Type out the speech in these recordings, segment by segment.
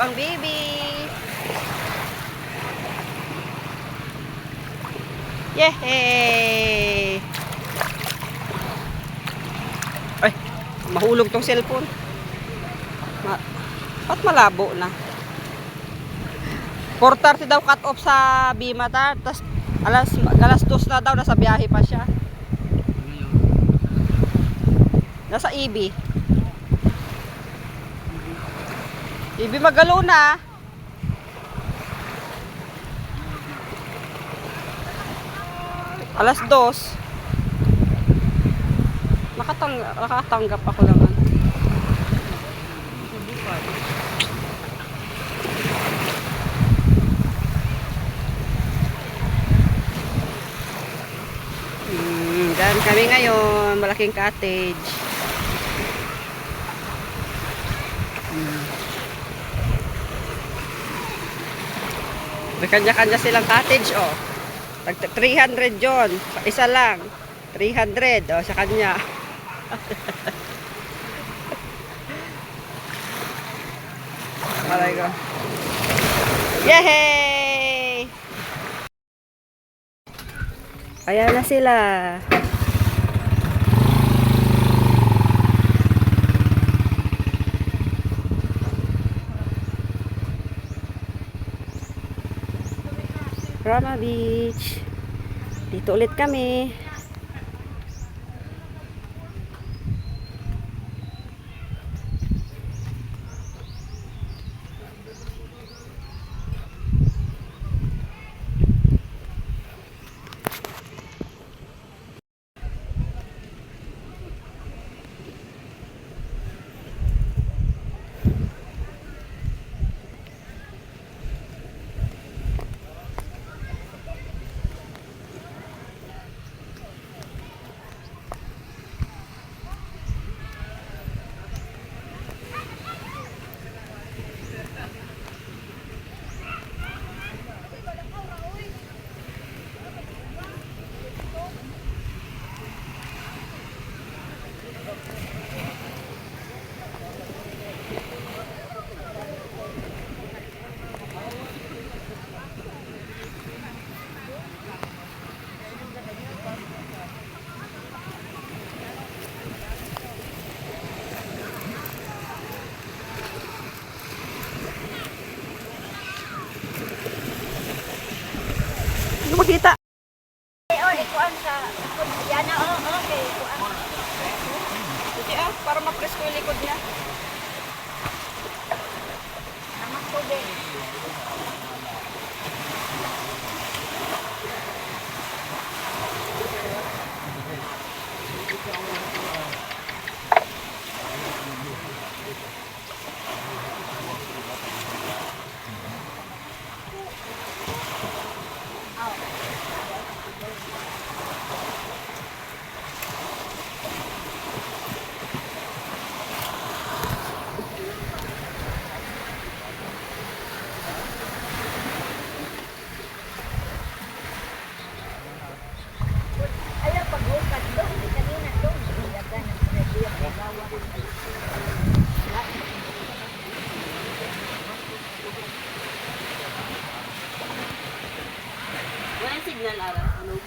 ang baby. Yehey! Ay, mahulog tong cellphone. Ba't malabo na? 4:30 daw cut off sa Bimata. Tapos alas 2 na daw, nasa biyahe pa siya. Nasa EB. EB Magalo na. Alas 2. Nakatanggap ako lang. Diyan kami ngayon, malaking cottage. May kanya-kanya silang cottage, oh. 300 yon, isa lang. 300, oh, sa kanya. Malay ko. Yehey! Ayan na sila. Rama Beach. Dito ulit kami. Ano makita? Ikuan sa yana okay ikuan. Hindi para ma-press ko yung likod niya. Amak ko din. Ayaw pag-ukat doon. Kanina doon. Ilagan ng ready ang magawa. Walang signal ara. Ano?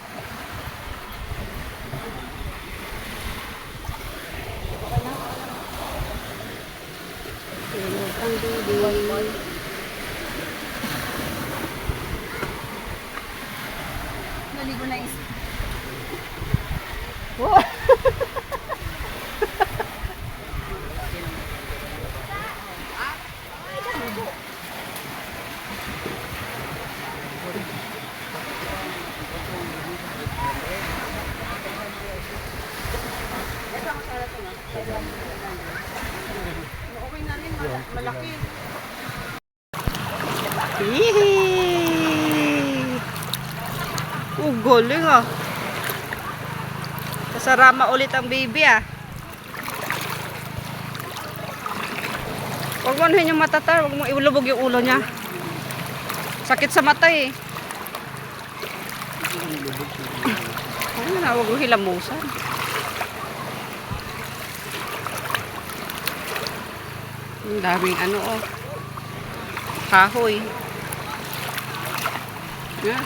Ang baby. Naligo na is. Wow. Okay na rin, malaki. Yehey! Oh, galing ah. Kasarama ulit ang baby ah. Huwag mo anuhin yung matatar, huwag mo ilubog yung ulo niya. Sakit sa mata eh. Ano na, huwag mo hilamusan. Ang daming ano oh. Kahoy. Yeah.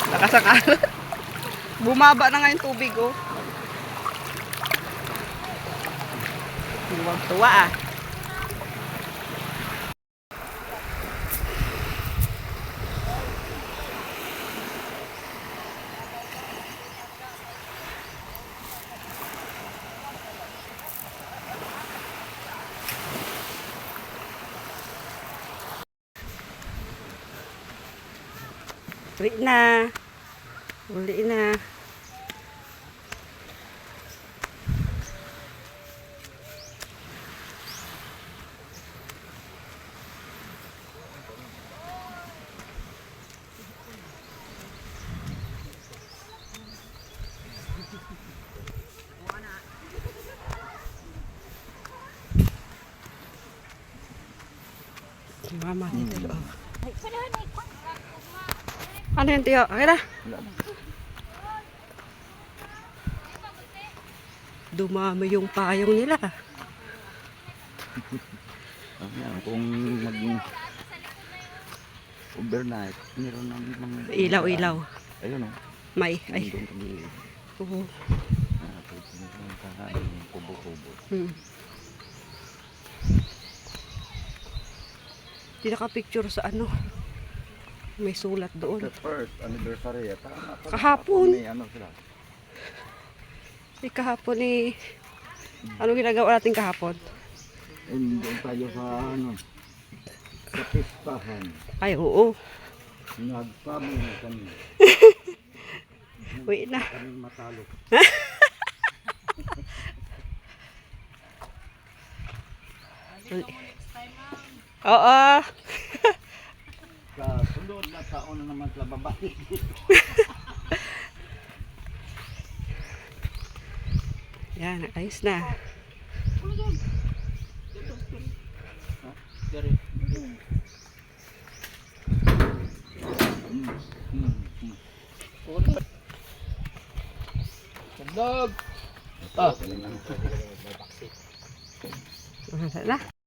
Lakas ang alon. Bumaba na nga yung tubig, oh. Tuwang-tuwa, ah. Uli na. Uli na. Si Mama dito loob. Ano yun, Tiyo? Okay na? Dumami yung payong nila. Ayan, kung overnight, meron ng Ilaw-ilaw. Ayun o. May. Ay. Doon kami. Oo. Meron kakain ng kubo-kubo. Di naka-picture sa ano. May sulat doon. The first anniversary. Kahapon. May ano sila. Kahapon eh. Ano ginagawa natin kahapon? Doon tayo sa ano. Sa pistahan. Ay, oo. Nagsabi na kami. Uwi na. Kami matalo. Oo. Sa sunod na taon na naman sa babae. Yan, ayos na. Dog. Wala na.